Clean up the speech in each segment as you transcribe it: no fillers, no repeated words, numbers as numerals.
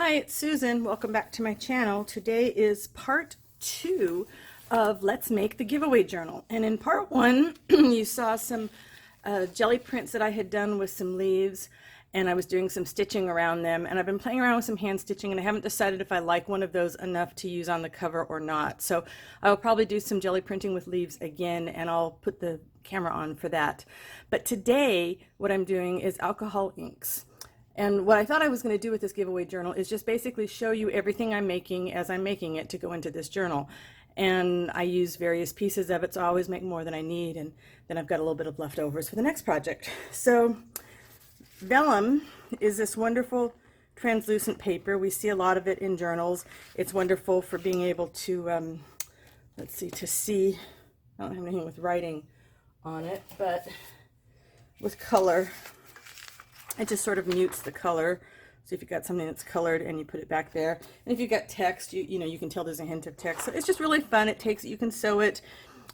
Hi, it's Susan. Welcome back to my channel. Today is part 2 of Let's Make the Giveaway Journal. And in part 1, you saw some jelly prints that I had done with some leaves, and I was doing some stitching around them. And I've been playing around with some hand stitching, and I haven't decided if I like one of those enough to use on the cover or not. So I will probably do some jelly printing with leaves again, and I'll put the camera on for that. But today, what I'm doing is alcohol inks. And what I thought I was going to do with this giveaway journal is just basically show you everything I'm making as I'm making it to go into this journal. And I use various pieces of it, so I always make more than I need, and then I've got a little bit of leftovers for the next project. So vellum is this wonderful translucent paper. We see a lot of it in journals. It's wonderful for being able to, to see. I don't have anything with writing on it, but with color. It just sort of mutes the color. So if you've got something that's colored and you put it back there, and if you've got text, you know, you can tell there's a hint of text. So it's just really fun. It takes, you can sew it.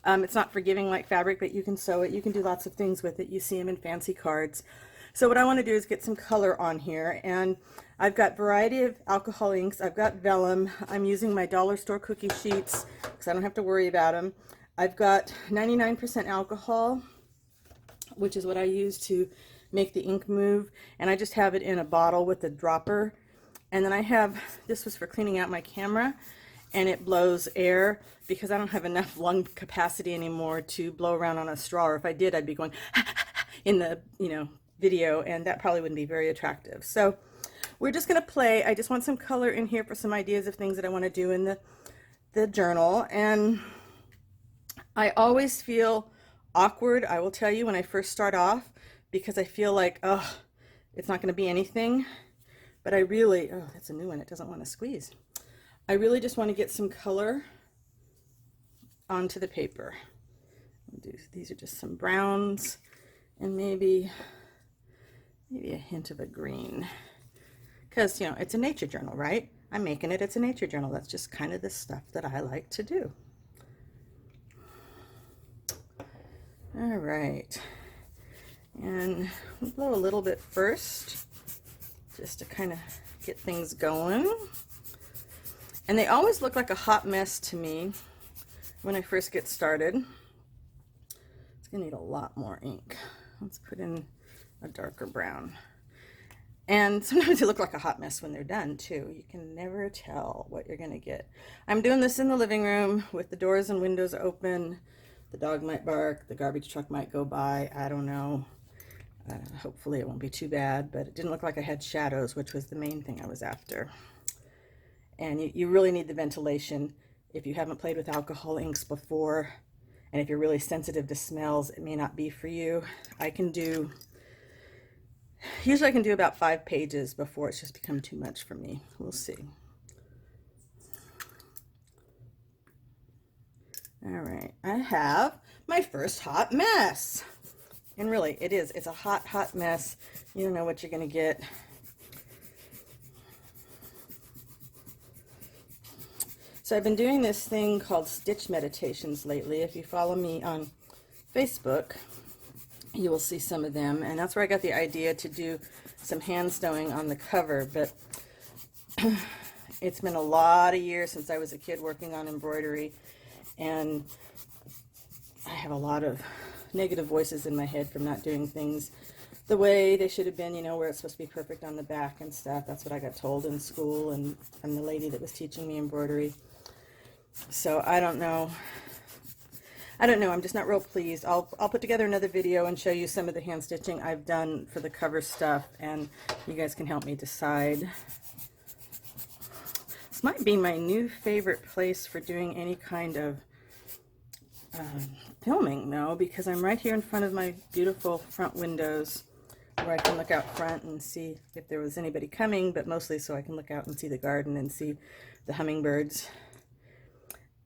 It's not forgiving like fabric, but you can sew it. You can do lots of things with it. You see them in fancy cards. So what I want to do is get some color on here, and I've got a variety of alcohol inks. I've got vellum. I'm using my dollar store cookie sheets because I don't have to worry about them. I've got 99% alcohol, which is what I use to make the ink move, and I just have it in a bottle with a dropper. And then I have, this was for cleaning out my camera, and it blows air because I don't have enough lung capacity anymore to blow around on a straw, or if I did, I'd be going in the, video, and that probably wouldn't be very attractive. So we're just going to play. I just want some color in here for some ideas of things that I want to do in the journal. And I always feel awkward, I will tell you, when I first start off, because I feel like, oh, it's not going to be anything. But I really, oh, that's a new one. It doesn't want to squeeze. I really just want to get some color onto the paper. These are just some browns and maybe a hint of a green. Because, it's a nature journal, right? I'm making it. It's a nature journal. That's just kind of the stuff that I like to do. All right. And we'll blow a little bit first, just to kind of get things going. And they always look like a hot mess to me when I first get started. It's gonna need a lot more ink. Let's put in a darker brown. And sometimes they look like a hot mess when they're done too. You can never tell what you're gonna get. I'm doing this in the living room with the doors and windows open. The dog might bark, the garbage truck might go by, I don't know. Hopefully it won't be too bad, but it didn't look like I had shadows, which was the main thing I was after. And you really need the ventilation if you haven't played with alcohol inks before, and if you're really sensitive to smells, it may not be for you. Usually I can do about 5 pages before it's just become too much for me. We'll see. All right, I have my first hot mess. And really, it's a hot, hot mess. You don't know what you're going to get. So I've been doing this thing called stitch meditations lately. If you follow me on Facebook, you will see some of them. And that's where I got the idea to do some hand sewing on the cover. But it's been a lot of years since I was a kid working on embroidery. And I have a lot of negative voices in my head from not doing things the way they should have been, where it's supposed to be perfect on the back and stuff. That's what I got told in school and from the lady that was teaching me embroidery. So I don't know. I'm just not real pleased. I'll put together another video and show you some of the hand stitching I've done for the cover stuff, and you guys can help me decide. This might be my new favorite place for doing any kind of filming, though, because I'm right here in front of my beautiful front windows where I can look out front and see if there was anybody coming, but mostly so I can look out and see the garden and see the hummingbirds.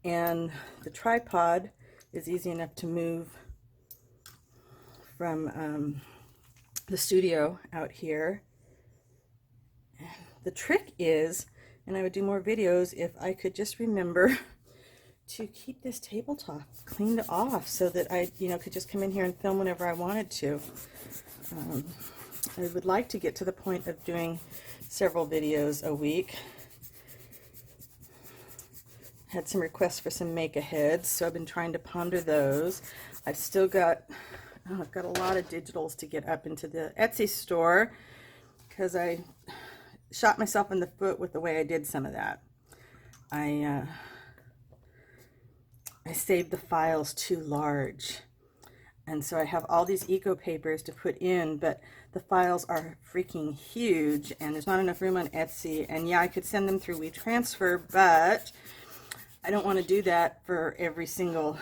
And the tripod is easy enough to move from the studio out here. And the trick is, and I would do more videos if I could just remember to keep this tabletop cleaned off so that I, could just come in here and film whenever I wanted to. I would like to get to the point of doing several videos a week. Had some requests for some make-aheads, so I've been trying to ponder those. I've still got, I've got a lot of digitals to get up into the Etsy store because I shot myself in the foot with the way I did some of that. I saved the files too large, and so I have all these eco papers to put in, but the files are freaking huge and there's not enough room on Etsy. And yeah, I could send them through WeTransfer, but I don't want to do that for every single,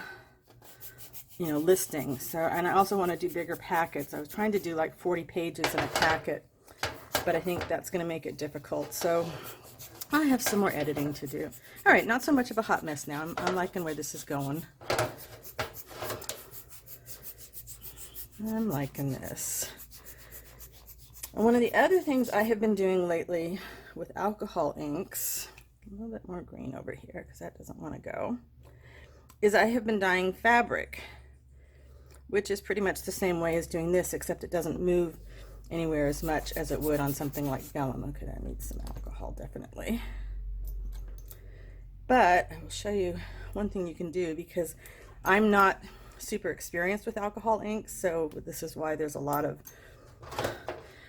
you know, listing. So, and I also want to do bigger packets. I was trying to do like 40 pages in a packet, but I think that's going to make it difficult. So I have some more editing to do. All right, not so much of a hot mess now. I'm liking where this is going. I'm liking this. And one of the other things I have been doing lately with alcohol inks, a little bit more green over here because that doesn't want to go, is I have been dyeing fabric, which is pretty much the same way as doing this, except it doesn't move anywhere as much as it would on something like vellum. Okay, that needs some alcohol, definitely. But I will show you one thing you can do, because I'm not super experienced with alcohol inks, so this is why there's a lot of,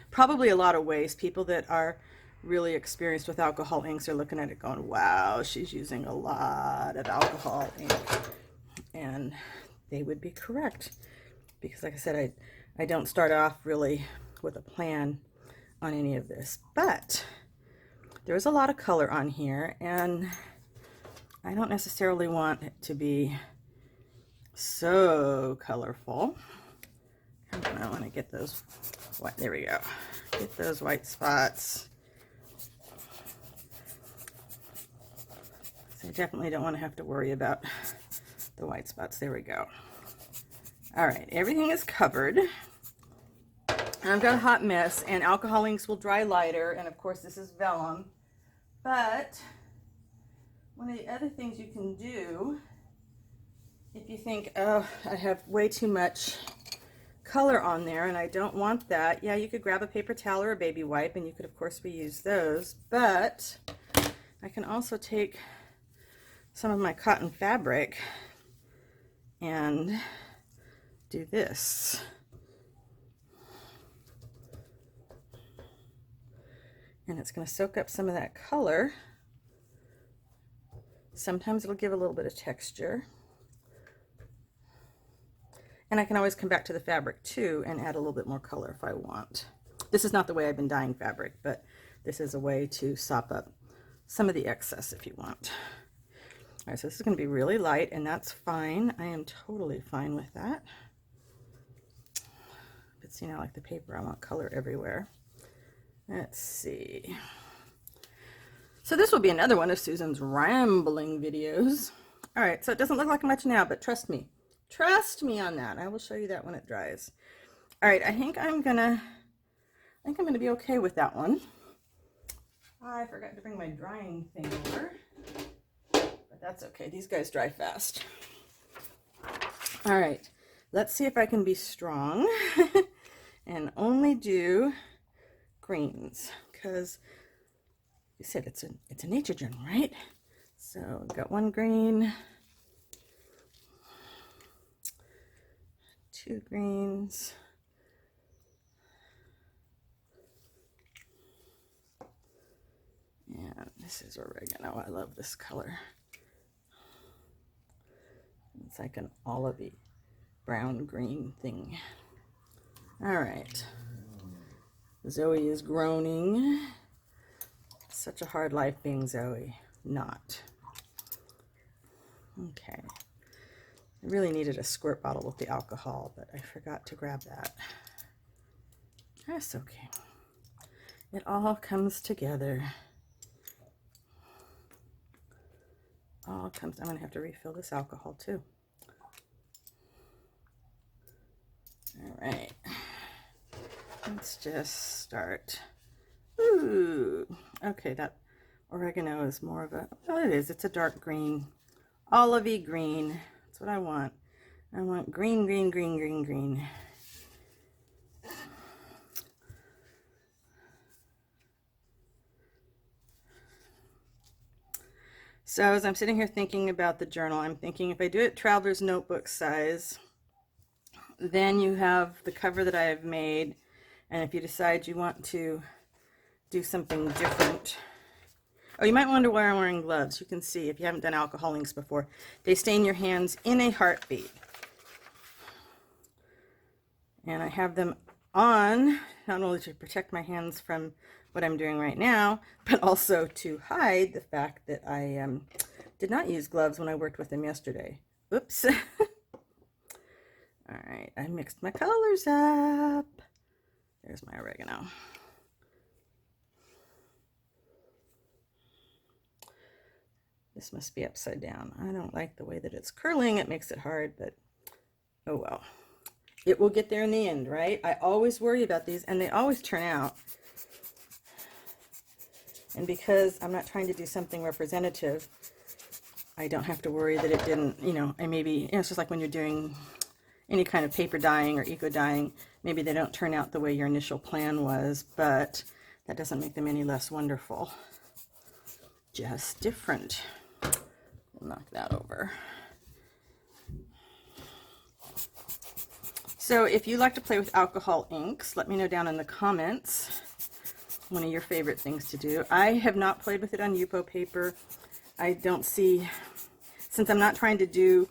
probably a lot of waste. People that are really experienced with alcohol inks are looking at it going, wow, she's using a lot of alcohol ink. And they would be correct, because like I said, I don't start off really with a plan on any of this. But there's a lot of color on here, and I don't necessarily want it to be so colorful. I want to get those white, there we go, get those white spots. So I definitely don't want to have to worry about the white spots. There we go. All right, everything is covered. And I've got a hot mess, and alcohol inks will dry lighter, and of course this is vellum. But one of the other things you can do, if you think, oh, I have way too much color on there and I don't want that, yeah, you could grab a paper towel or a baby wipe, and you could of course reuse those. But I can also take some of my cotton fabric and do this. And it's going to soak up some of that color. Sometimes it'll give a little bit of texture. And I can always come back to the fabric too and add a little bit more color if I want. This is not the way I've been dyeing fabric, but this is a way to sop up some of the excess if you want. All right, so this is going to be really light, and that's fine. I am totally fine with that. But see, now like the paper, I want color everywhere. Let's see. So this will be another one of Susan's rambling videos. All right, so it doesn't look like much now, but trust me on that. I will show you that when it dries. All right, I think I'm gonna be okay with that one. I forgot to bring my drying thing over, but that's okay. These guys dry fast. All right, let's see if I can be strong and only do greens, because you said it's a nature journal, right? So I've got one green, two greens, and this is oregano. I love this color. It's like an olivey brown green thing. All right, Zoe is groaning. Such a hard life being Zoe. Not. Okay. I really needed a squirt bottle with the alcohol, but I forgot to grab that. That's okay. It all comes together. All comes. I'm going to have to refill this alcohol too. All right. Let's just start. Ooh. Okay, that oregano is more of a, well, it is. It's a dark green, olivey green. That's what I want. I want green, green, green, green, green. So as I'm sitting here thinking about the journal, I'm thinking if I do it traveler's notebook size, then you have the cover that I have made, and if you decide you want to do something different, oh, you might wonder why I'm wearing gloves. You can see if you haven't done alcohol inks before, they stain your hands in a heartbeat. And I have them on not only to protect my hands from what I'm doing right now, but also to hide the fact that I did not use gloves when I worked with them yesterday. Oops. All right, I mixed my colors up. There's my oregano. This must be upside down. I don't like the way that it's curling. It makes it hard, but oh well. It will get there in the end, right? I always worry about these, and they always turn out. And because I'm not trying to do something representative, I don't have to worry that it didn't, and maybe, it's just like when you're doing any kind of paper dyeing or eco dyeing, maybe they don't turn out the way your initial plan was, but that doesn't make them any less wonderful. Just different. We'll knock that over. So if you like to play with alcohol inks, let me know down in the comments one of your favorite things to do. I have not played with it on Yupo paper. I don't see, since I'm not trying to do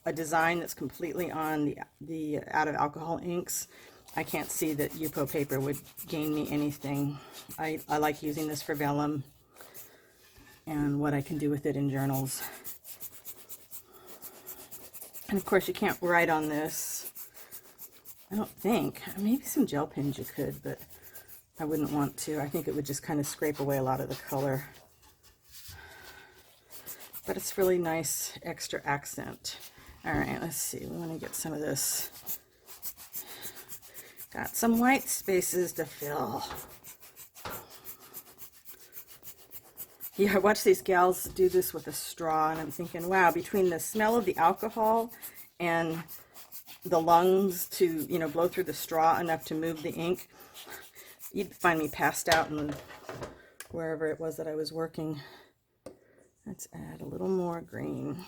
a design that's completely on the out of alcohol inks, I can't see that Yupo paper would gain me anything. I like using this for vellum and what I can do with it in journals. And of course you can't write on this. I don't think. Maybe some gel pens you could, but I wouldn't want to. I think it would just kind of scrape away a lot of the color. But it's really nice extra accent. All right, let's see. We want to get some of this. Got some white spaces to fill. Yeah, I watch these gals do this with a straw, and I'm thinking, wow, between the smell of the alcohol and the lungs to, blow through the straw enough to move the ink, you'd find me passed out in wherever it was that I was working. Let's add a little more green.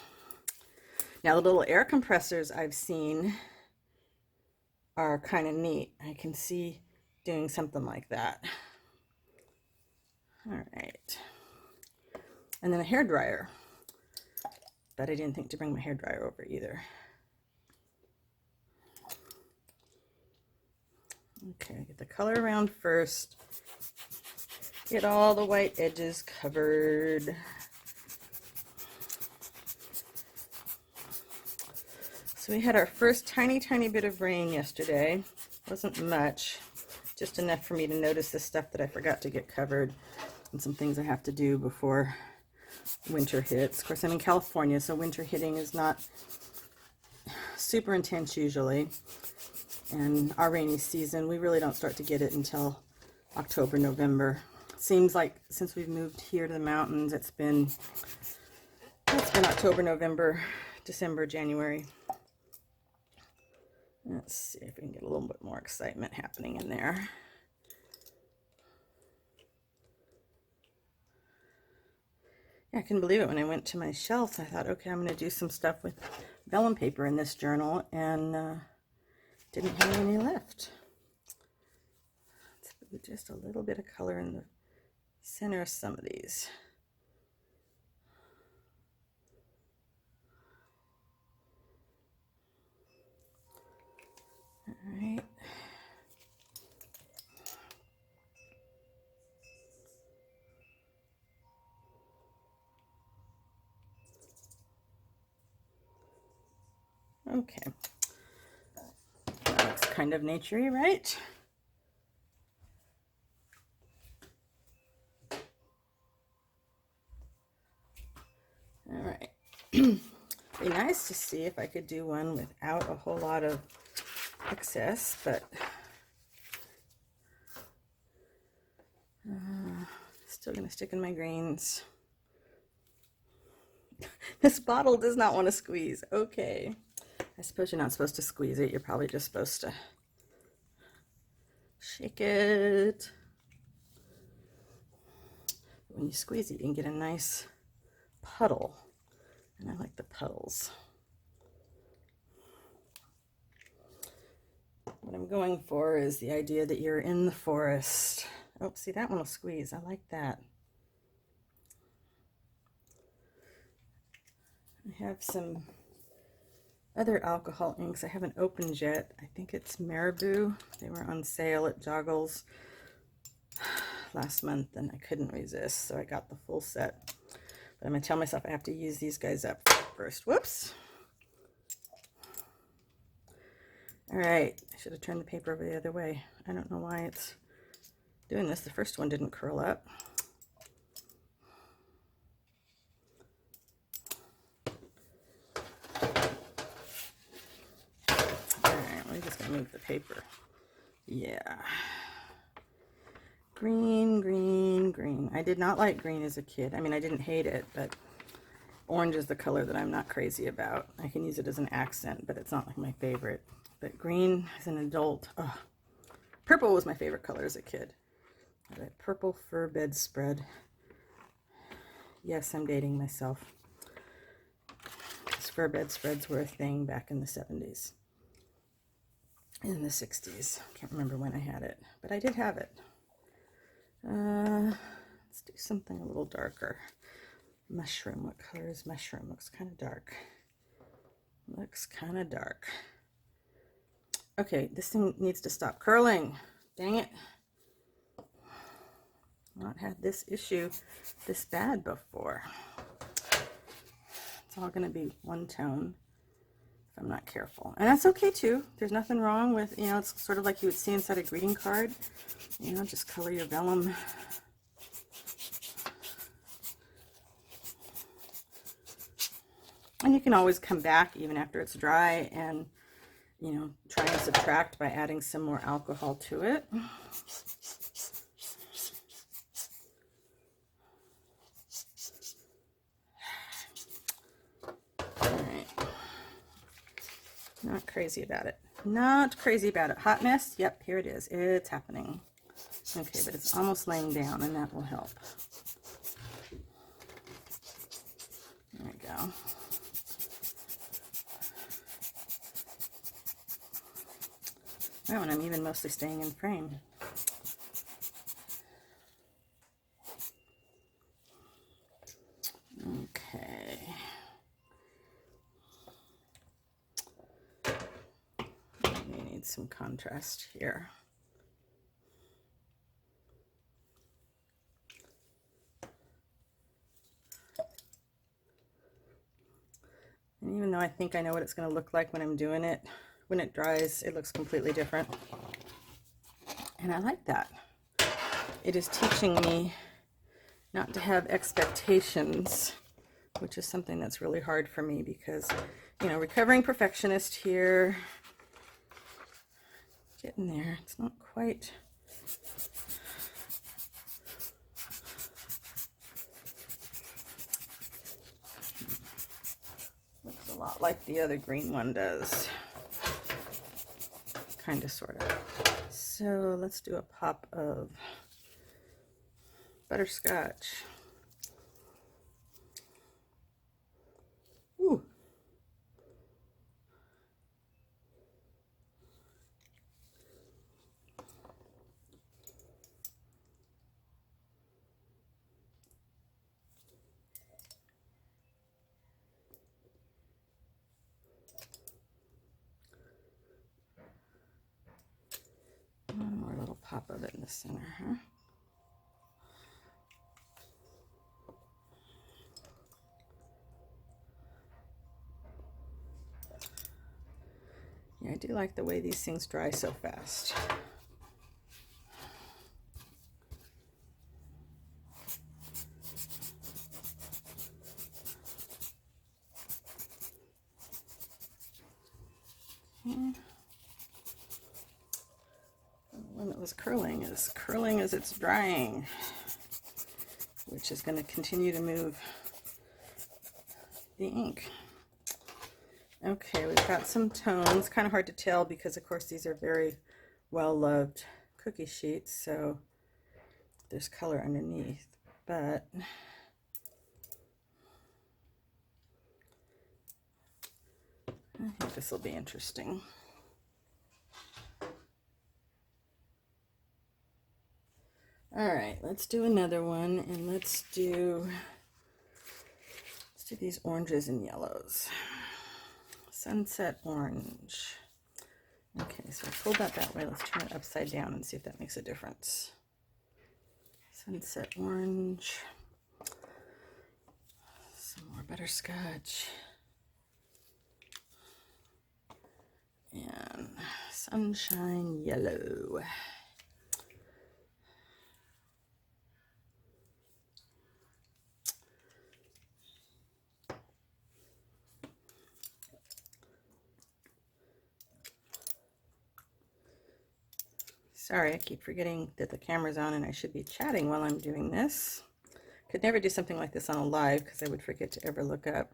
Now the little air compressors I've seen are kind of neat. I can see doing something like that. All right. And then a hair dryer. But I didn't think to bring my hair dryer over either. Okay, get the color around first. Get all the white edges covered. So we had our first tiny bit of rain yesterday. Wasn't much, just enough for me to notice the stuff that I forgot to get covered and some things I have to do before winter hits. Of course, I'm in California, so winter hitting is not super intense usually. And our rainy season, we really don't start to get it until October, November. Seems like since we've moved here to the mountains, it's been October, November, December, January. Let's see if we can get a little bit more excitement happening in there. Yeah, I couldn't believe it when I went to my shelf. I thought, okay, I'm going to do some stuff with vellum paper in this journal, and didn't have any left. Let's put just a little bit of color in the center of some of these. All right. Okay. That looks kind of naturey, right? All right. Be nice to see if I could do one without a whole lot of excess, but still gonna stick in my greens. This bottle does not want to squeeze. Okay. I suppose you're not supposed to squeeze it. You're probably just supposed to shake it. When you squeeze it, you can get a nice puddle, and I like the puddles. What I'm going for is the idea that you're in the forest. Oh, see, that one will squeeze. I like that. I have some other alcohol inks I haven't opened yet. I think it's Marabou. They were on sale at Joggles last month and I couldn't resist, so I got the full set. But I'm going to tell myself I have to use these guys up first. Whoops. All right, I should have turned the paper over the other way. I don't know why it's doing this. The first one didn't curl up. All right, we're just going to move the paper. Yeah. Green, green, green. I did not like green as a kid. I mean, I didn't hate it, but orange is the color that I'm not crazy about. I can use it as an accent, but it's not like my favorite. But green as an adult, oh. Purple was my favorite color as a kid. I had a purple fur bedspread. Yes, I'm dating myself. These fur bedspreads were a thing back in the 70s. In the 60s. Can't remember when I had it, but I did have it. Let's do something a little darker. Mushroom. What color is mushroom? Looks kind of dark. Looks kind of dark. Okay, this thing needs to stop curling. Dang it. I've not had this issue this bad before. It's all going to be one tone if I'm not careful. And that's okay too. There's nothing wrong with, you know, it's sort of like you would see inside a greeting card. You know, just color your vellum. And you can always come back even after it's dry and, you know, try and subtract by adding some more alcohol to it. All right. Not crazy about it. Not crazy about it. Hot mess? Yep, here it is. It's happening. Okay, but it's almost laying down, and that will help. There we go. Oh, and I'm even mostly staying in frame. Okay. We need some contrast here. And even though I think I know what it's going to look like when I'm doing it, when it dries, it looks completely different. And I like that. It is teaching me not to have expectations, which is something that's really hard for me because, you know, recovering perfectionist here. Getting there. It's not quite. Looks a lot like the other green one does. Kind of, sort of. So let's do a pop of butterscotch. Ooh. One more little pop of it in the center, huh? Yeah, I do like the way these things dry so fast. Okay. When it was curling as it's drying, which is going to continue to move the ink. Okay, we've got some tones. Kind of hard to tell because, of course, these are very well-loved cookie sheets, so there's color underneath. But I think this will be interesting. All right, let's do another one, and let's do these oranges and yellows. Sunset orange. Okay, so I pulled that way. Let's turn it upside down and see if that makes a difference. Sunset orange. Some more butterscotch. And sunshine yellow. Sorry, I keep forgetting that the camera's on and I should be chatting while I'm doing this. Could never do something like this on a live because I would forget to ever look up.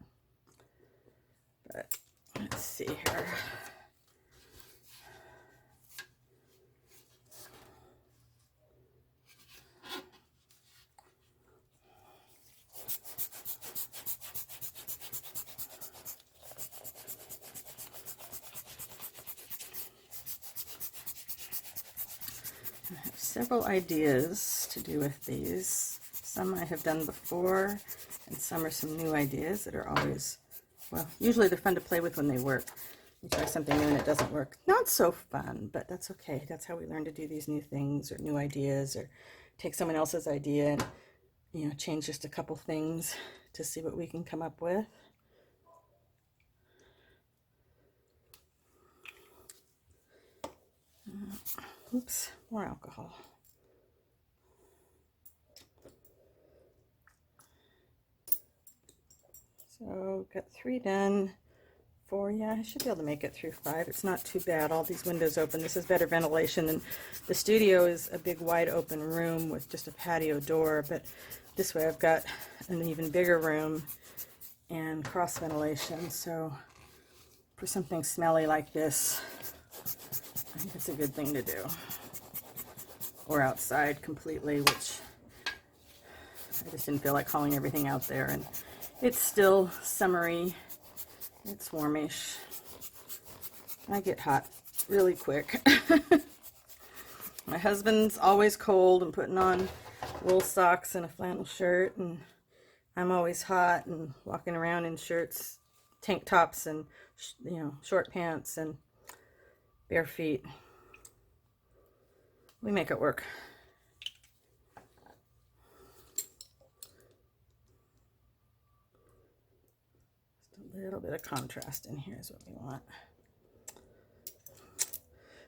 But let's see here. I have several ideas to do with these. Some I have done before, and some are some new ideas that are always, well, usually they're fun to play with when they work. You try something new and it doesn't work. Not so fun, but that's okay. That's how we learn to do these new things or new ideas, or take someone else's idea and, you know, change just a couple things to see what we can come up with. Oops, more alcohol. So got 3 done. 4, yeah, I should be able to make it through 5. It's not too bad. All these windows open. This is better ventilation, and the studio is a big wide open room with just a patio door, but this way I've got an even bigger room and cross ventilation. So for something smelly like this, I think it's a good thing to do. Or outside completely, which I just didn't feel like hauling everything out there. And it's still summery. It's warmish. I get hot really quick. My husband's always cold and putting on wool socks and a flannel shirt, and I'm always hot and walking around in shirts, tank tops, and short pants and bare feet. We make it work. Just a little bit of contrast in here is what we want.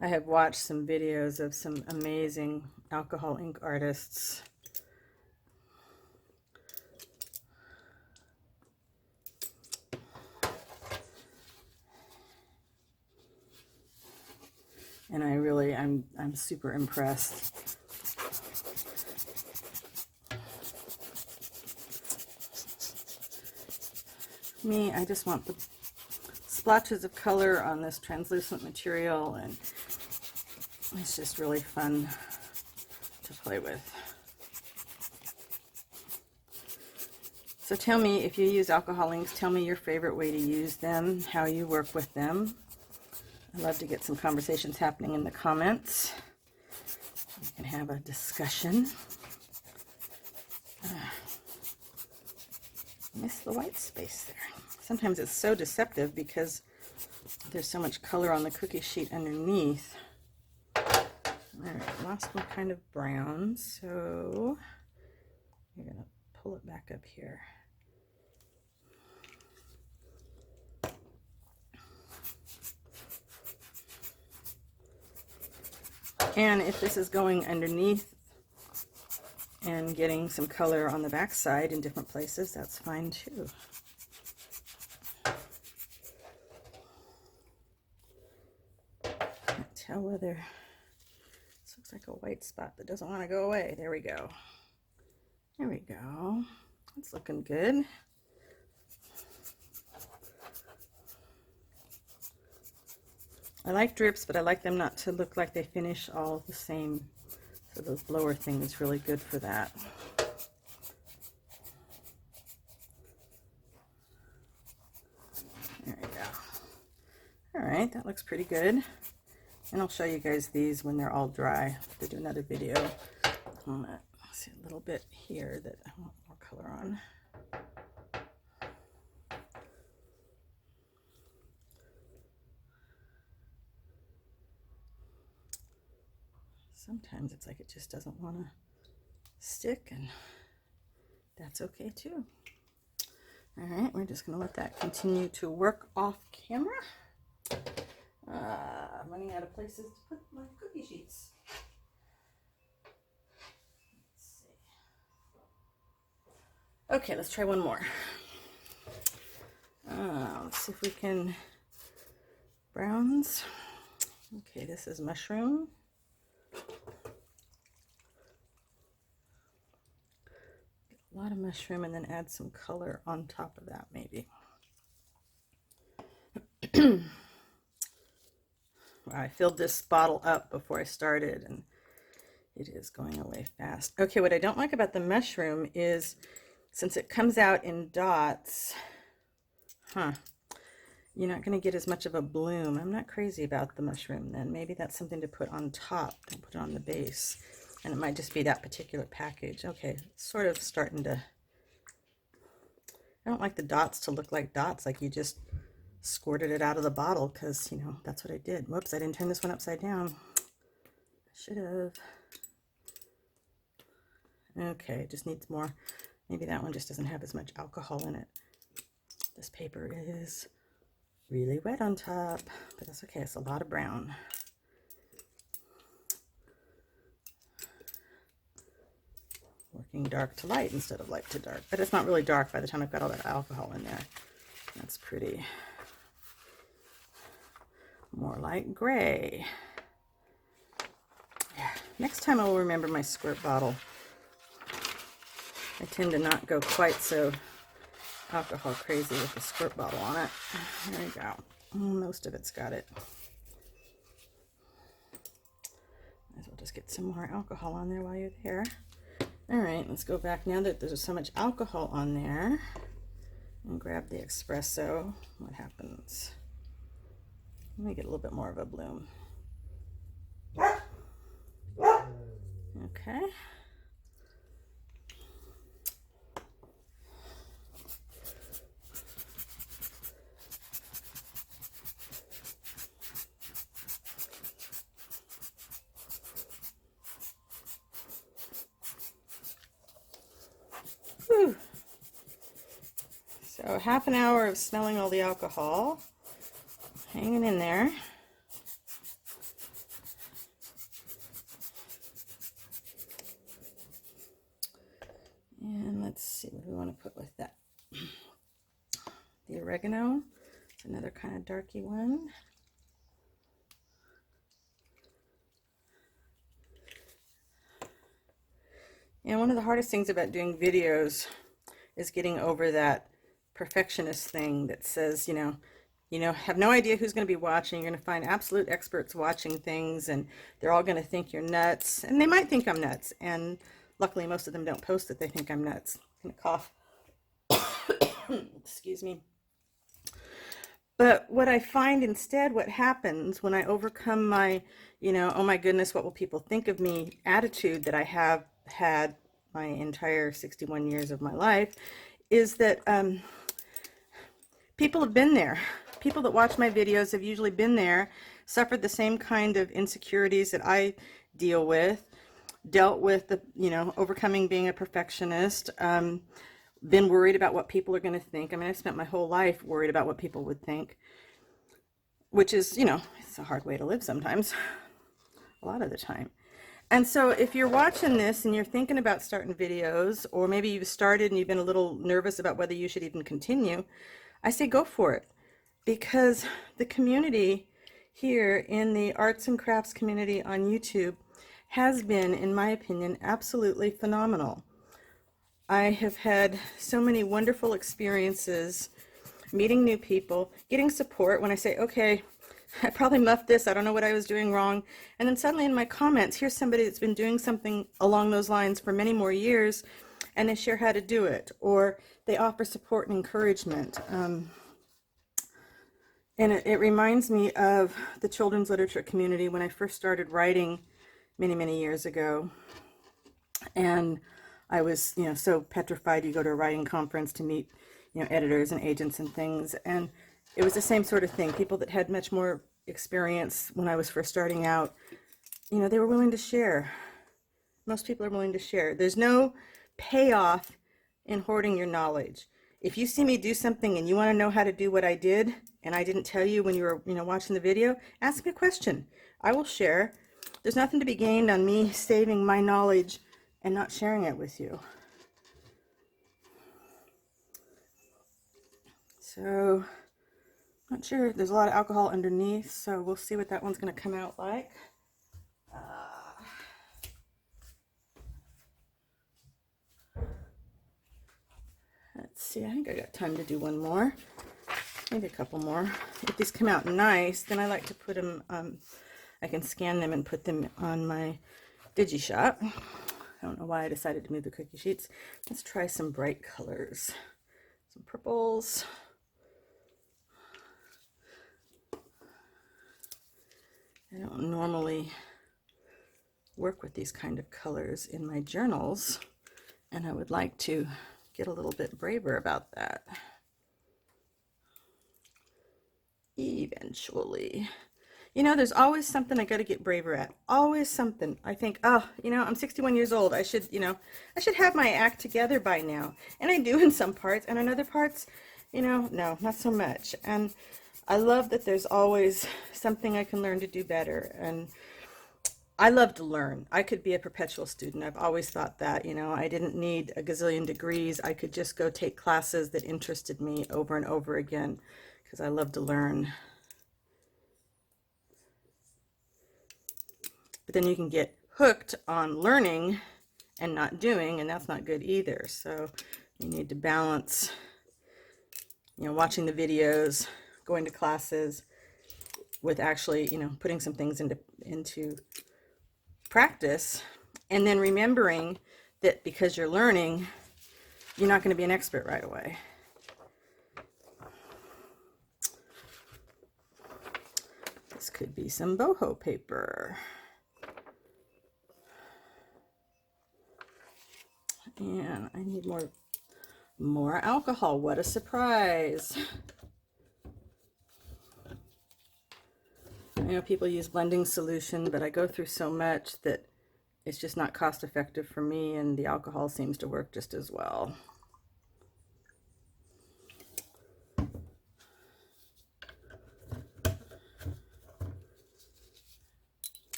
I have watched some videos of some amazing alcohol ink artists. And I'm super impressed. Me, I just want the splotches of color on this translucent material, and it's just really fun to play with. So tell me, if you use alcohol inks, tell me your favorite way to use them, how you work with them. I'd love to get some conversations happening in the comments. We can have a discussion. Miss the white space there. Sometimes it's so deceptive because there's so much color on the cookie sheet underneath. All right, lost one kind of brown, so you're gonna pull it back up here. And if this is going underneath and getting some color on the back side in different places, that's fine too. Can't tell whether this looks like a white spot that doesn't want to go away. There we go. There we go. That's looking good. I like drips, but I like them not to look like they finish all the same. So those blower thing is really good for that. There we go. right, that looks pretty good. And I'll show you guys these when they're all dry to do another video. I'm gonna see a little bit here that I want more color on. Sometimes it's like it just doesn't want to stick, and that's okay too. All right, we're just going to let that continue to work off camera. I'm running out of places to put my cookie sheets. Let's see. Okay, let's try one more. Let's see if we can browns. Okay, this is mushroom. A lot of mushroom, and then add some color on top of that maybe. I filled this bottle up before I started, and it is going away fast. Okay, what I don't like about the mushroom is, since it comes out in dots, you're not going to get as much of a bloom. I'm not crazy about the mushroom then. Maybe that's something to put on top. Don't put it on the base. And it might just be that particular package. Okay, sort of starting to... I don't like the dots to look like dots, like you just squirted it out of the bottle, because, you know, that's what I did. Whoops, I didn't turn this one upside down. I should have. Okay, it just needs more. Maybe that one just doesn't have as much alcohol in it. This paper is really wet on top, but that's okay. It's a lot of brown. Working dark to light instead of light to dark, but it's not really dark by the time I've got all that alcohol in there. That's pretty. More like gray. Yeah. Next time I'll remember my squirt bottle. I tend to not go quite so alcohol crazy with the squirt bottle on it. There you go. Most of it's got it. Might as well just get some more alcohol on there while you're there. All right, let's go back now that there's so much alcohol on there, and grab the espresso. What happens? Let me get a little bit more of a bloom. Okay. Whew. So half an hour of smelling all the alcohol, hanging in there. And let's see what we want to put with that. The oregano, it's another kind of darky one. And one of the hardest things about doing videos is getting over that perfectionist thing that says, you know, have no idea who's going to be watching. You're going to find absolute experts watching things, and they're all going to think you're nuts. And they might think I'm nuts. And luckily, most of them don't post that they think I'm nuts. I'm going to cough. Excuse me. But what I find instead, what happens when I overcome my, oh my goodness, what will people think of me attitude that I have had my entire 61 years of my life, is that people have been there. People that watch my videos have usually been there, suffered the same kind of insecurities that I dealt with the, overcoming being a perfectionist, been worried about what people are going to think. I mean, I spent my whole life worried about what people would think, which is, it's a hard way to live sometimes, a lot of the time. And so if you're watching this and you're thinking about starting videos, or maybe you've started and you've been a little nervous about whether you should even continue, I say go for it, because the community here in the arts and crafts community on YouTube has been, in my opinion, absolutely phenomenal. I have had so many wonderful experiences meeting new people, getting support when I say, okay, I probably muffed this, I don't know what I was doing wrong. And then suddenly in my comments, here's somebody that's been doing something along those lines for many more years, and they share how to do it, or they offer support and encouragement. And it reminds me of the children's literature community when I first started writing many, many years ago. And I was, so petrified. You go to a writing conference to meet, editors and agents and things. And it was the same sort of thing. People that had much more experience when I was first starting out, they were willing to share. Most people are willing to share. There's no payoff in hoarding your knowledge. If you see me do something and you want to know how to do what I did, and I didn't tell you when you were, watching the video, ask me a question. I will share. There's nothing to be gained on me saving my knowledge and not sharing it with you. So, not sure. There's a lot of alcohol underneath, so we'll see what that one's going to come out like. Let's see, I think I got time to do one more. Maybe a couple more. If these come out nice, then I like to put them, I can scan them and put them on my DigiShop. I don't know why I decided to move the cookie sheets. Let's try some bright colors. Some purples. I don't normally work with these kind of colors in my journals, and I would like to get a little bit braver about that eventually. There's always something I got to get braver at. Always something. I think, I'm 61 years old. I should have my act together by now. And I do in some parts, and in other parts, no, not so much. And I love that there's always something I can learn to do better. And I love to learn. I could be a perpetual student. I've always thought that, I didn't need a gazillion degrees. I could just go take classes that interested me over and over again because I love to learn. But then you can get hooked on learning and not doing, and that's not good either. So you need to balance, watching the videos, going to classes, with actually, putting some things into practice, and then remembering that because you're learning, you're not going to be an expert right away. This could be some boho paper. And I need more alcohol. What a surprise. I know people use blending solution, but I go through so much that it's just not cost effective for me, and the alcohol seems to work just as well.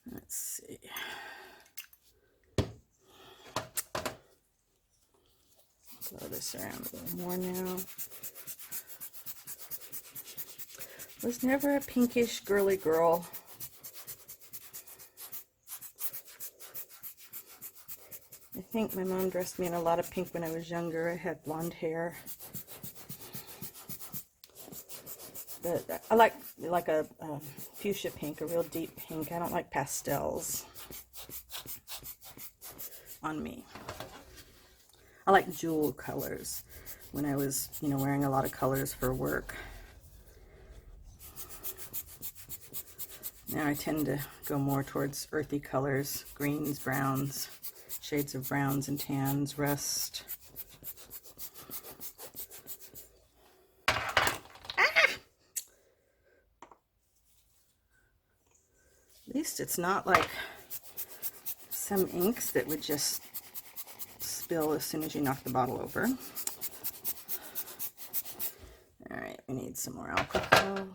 Let's see. Throw this around a little more now. Was never a pinkish girly girl. I think my mom dressed me in a lot of pink when I was younger. I had blonde hair. But I like a fuchsia pink, a real deep pink. I don't like pastels on me. I like jewel colors when I was, wearing a lot of colors for work. Now I tend to go more towards earthy colors, greens, browns, shades of browns and tans, rust. At least it's not like some inks that would just spill as soon as you knock the bottle over. All right, we need some more alcohol.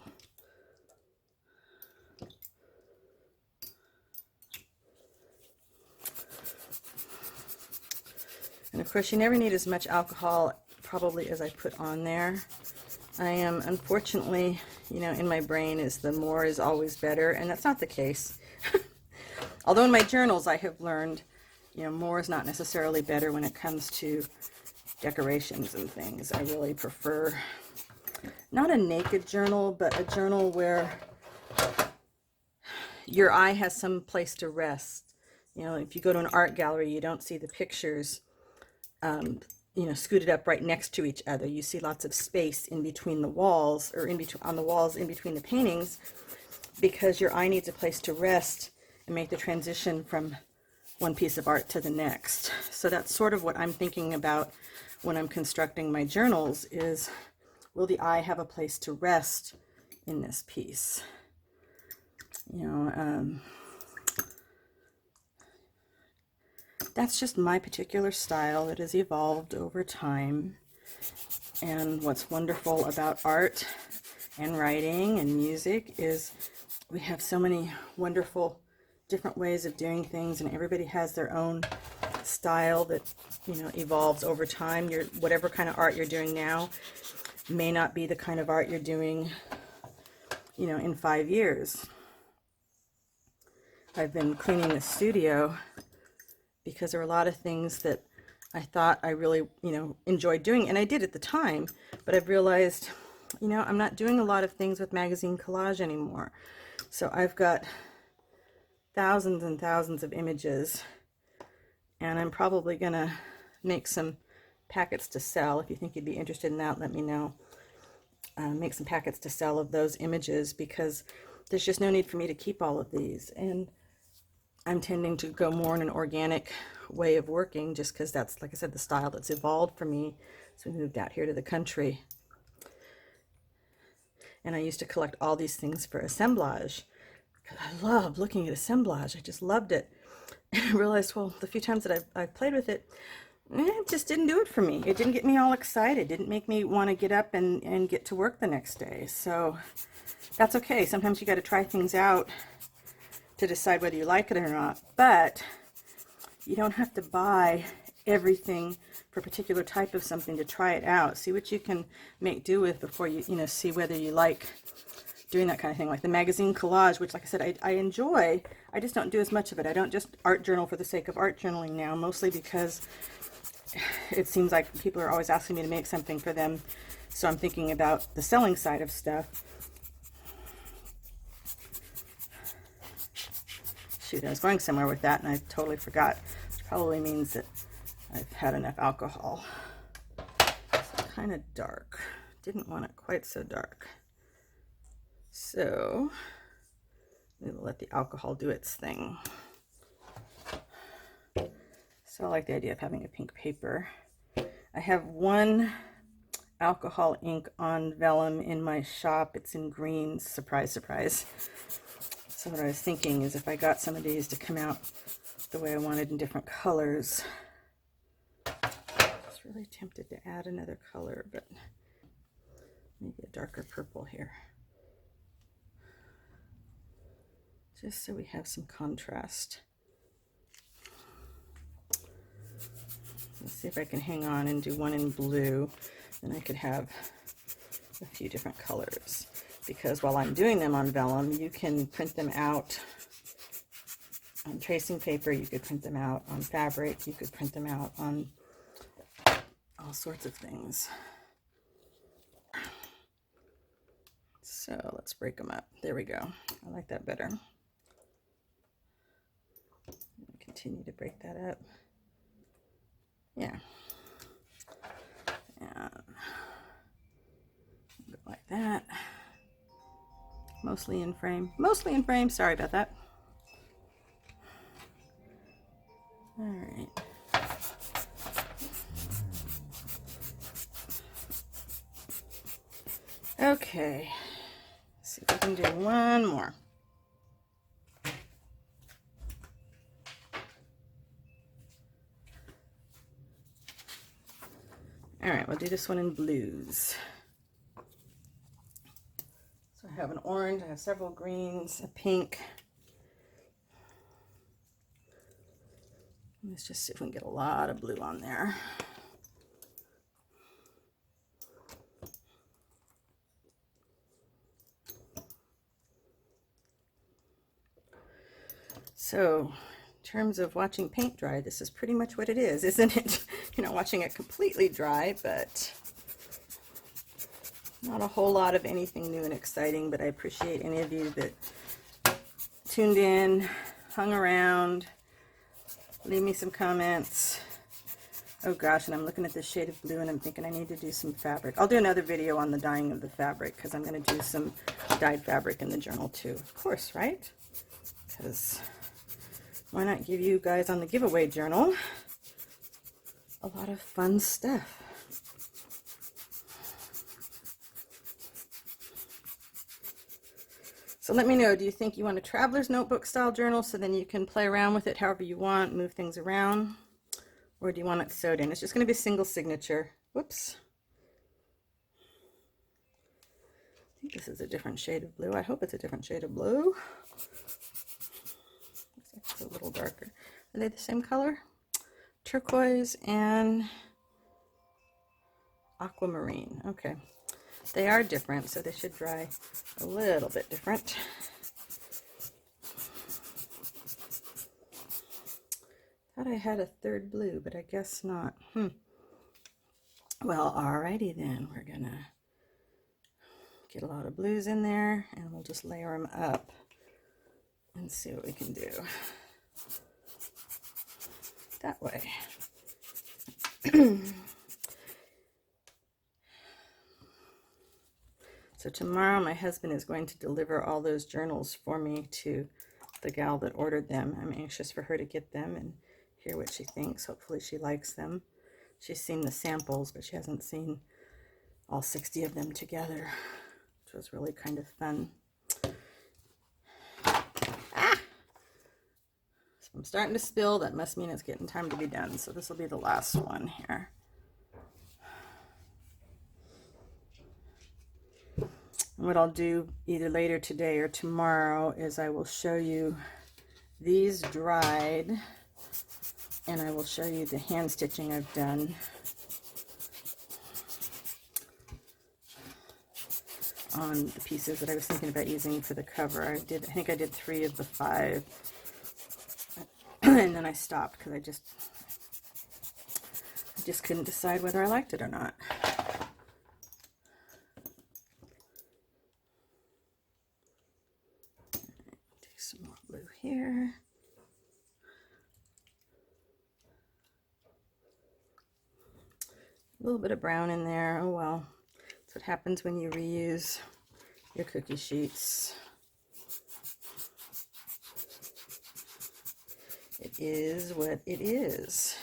And of course, you never need as much alcohol probably as I put on there. I am, unfortunately, in my brain is the more is always better, and that's not the case. Although in my journals I have learned, more is not necessarily better when it comes to decorations and things. I really prefer not a naked journal, but a journal where your eye has some place to rest. If you go to an art gallery, you don't see the pictures you know, scooted up right next to each other. You see lots of space in between the walls, or in between, on the walls in between the paintings, because your eye needs a place to rest and make the transition from one piece of art to the next. So that's sort of what I'm thinking about when I'm constructing my journals is, will the eye have a place to rest in this piece? You know, that's just my particular style that has evolved over time. And what's wonderful about art and writing and music is we have so many wonderful different ways of doing things, and everybody has their own style that, you know, evolves over time. Whatever kind of art you're doing now may not be the kind of art you're doing, you know, in 5 years. I've been cleaning the studio because there were a lot of things that I thought I really, you know, enjoyed doing, and I did at the time, but I've realized, you know, I'm not doing a lot of things with magazine collage anymore. So I've got thousands and thousands of images, and I'm probably gonna make some packets to sell. If you think you'd be interested in that, let me know. Make some packets to sell of those images, because there's just no need for me to keep all of these, and I'm tending to go more in an organic way of working, just because that's, like I said, the style that's evolved for me. So we moved out here to the country, and I used to collect all these things for assemblage. I love looking at assemblage. I just loved it. And I realized, well, the few times that I've played with it, it just didn't do it for me. It didn't get me all excited. It didn't make me want to get up and get to work the next day. So that's okay. Sometimes you got to try things out to decide whether you like it or not. But you don't have to buy everything for a particular type of something to try it out. See what you can make do with before you know, see whether you like doing that kind of thing. Like the magazine collage, which, like I said, I enjoy. I just don't do as much of it. I don't just art journal for the sake of art journaling now, mostly because it seems like people are always asking me to make something for them. So I'm thinking about the selling side of stuff. Shoot, I was going somewhere with that and I totally forgot, which probably means that I've had enough alcohol. It's kind of dark. Didn't want it quite so dark. So we will let the alcohol do its thing. So I like the idea of having a pink paper. I have one alcohol ink on vellum in my shop. It's in greens. Surprise, surprise. So what I was thinking is if I got some of these to come out the way I wanted in different colors. I was really tempted to add another color, but maybe a darker purple here. Just so we have some contrast. Let's see if I can hang on and do one in blue. Then I could have a few different colors. Because while I'm doing them on vellum, you can print them out on tracing paper, you could print them out on fabric, you could print them out on all sorts of things. So let's break them up. There we go. I like that better. Continue to break that up. Yeah. And go like that. Mostly in frame. Mostly in frame. Sorry about that. All right. Okay. Let's see if we can do one more. All right, we'll do this one in blues. So I have an orange, I have several greens, a pink. Let's just see if we can get a lot of blue on there. So in terms of watching paint dry, this is pretty much what it is, isn't it? You know, watching it completely dry, but not a whole lot of anything new and exciting. But I appreciate any of you that tuned in, hung around, leave me some comments. Oh gosh, and I'm looking at this shade of blue and I'm thinking I need to do some fabric. I'll do another video on the dyeing of the fabric because I'm going to do some dyed fabric in the journal too. Of course, right? Because why not give you guys on the giveaway journal a lot of fun stuff. So let me know, do you think you want a traveler's notebook style journal so then you can play around with it however you want, move things around? Or do you want it sewed in? It's just going to be a single signature. Whoops. I think this is a different shade of blue. I hope it's a different shade of blue. Looks like it's a little darker. Are they the same color? Turquoise and aquamarine. Okay. They are different, so they should dry a little bit different. Thought I had a third blue, but I guess not. Well, alrighty then. We're gonna get a lot of blues in there, and we'll just layer them up and see what we can do that way. So tomorrow my husband is going to deliver all those journals for me to the gal that ordered them. I'm anxious for her to get them and hear what she thinks. Hopefully she likes them. She's seen the samples, but she hasn't seen all 60 of them together, which was really kind of fun. Ah! So I'm starting to spill. That must mean it's getting time to be done. So this will be the last one here. And what I'll do either later today or tomorrow is I will show you these dried, and I will show you the hand stitching I've done on the pieces that I was thinking about using for the cover. I think I did 3 of the 5, and then I stopped because I just couldn't decide whether I liked it or not. Some more blue here. A little bit of brown in there. Oh well. That's what happens when you reuse your cookie sheets. It is what it is.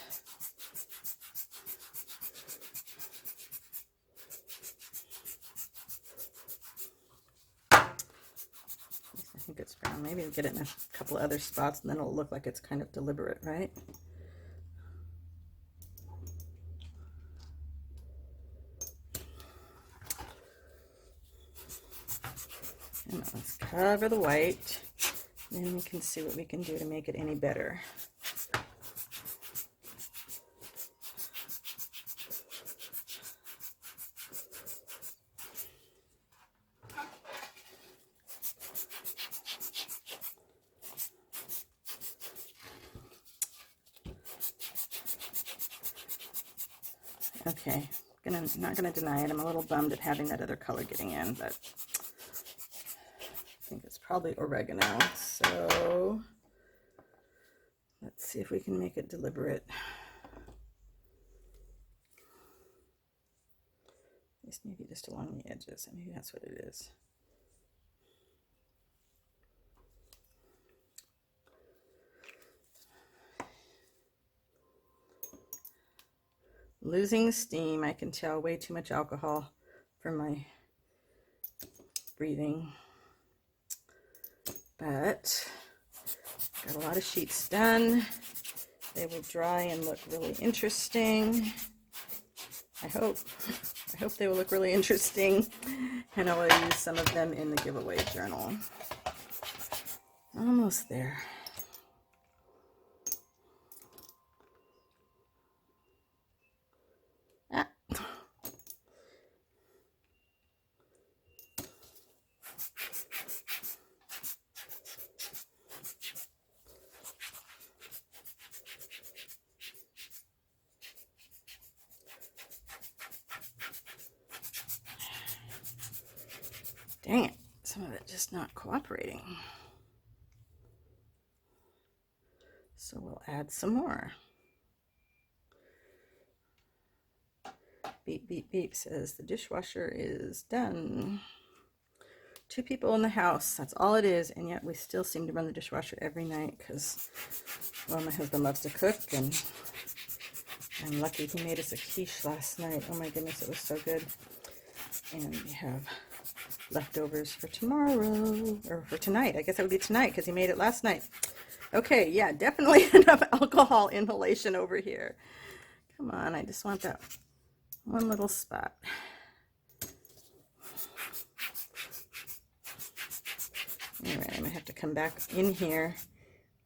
I think it's brown. Maybe I'll get it in a couple of other spots and then it'll look like it's kind of deliberate, right? And let's cover the white. Then we can see what we can do to make it any better. Okay, not gonna deny it. I'm a little bummed at having that other color getting in, but I think it's probably oregano. So let's see if we can make it deliberate. At least maybe just along the edges. Maybe that's what it is. Losing steam. I can tell way too much alcohol for my breathing. But got a lot of sheets done. They will dry and look really interesting. I hope they will look really interesting, and I will use some of them in the giveaway journal. Almost there. Ah. Dang it, some of it just not cooperating. So we'll add some more. Beep, beep, beep says the dishwasher is done. 2 people in the house, that's all it is, and yet we still seem to run the dishwasher every night because, well, my husband loves to cook, and I'm lucky he made us a quiche last night. Oh my goodness, it was so good. And we have leftovers for tomorrow, or for tonight. I guess it would be tonight because he made it last night. Okay, yeah, definitely enough alcohol inhalation over here. Come on, I just want that one little spot. All right, I'm gonna have to come back in here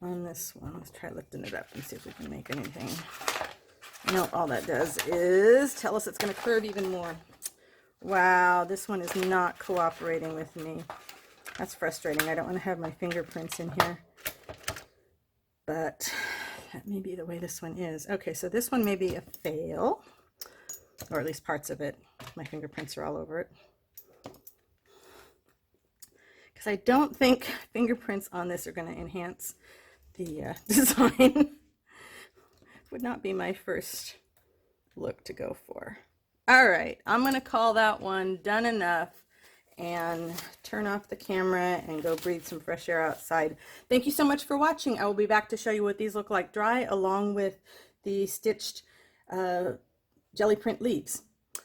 on this one. Let's try lifting it up and see if we can make anything. No, all that does is tell us it's gonna curve even more. Wow, this one is not cooperating with me. That's frustrating. I don't want to have my fingerprints in here, but that may be the way this one is. Okay, so this one may be a fail, or at least parts of it. My fingerprints are all over it. Because I don't think fingerprints on this are going to enhance the design. Would not be my first look to go for. All right, I'm going to call that one done enough and turn off the camera and go breathe some fresh air outside. Thank you so much for watching. I will be back to show you what these look like dry, along with the stitched jelly print leaves.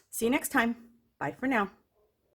See you next time. Bye for now.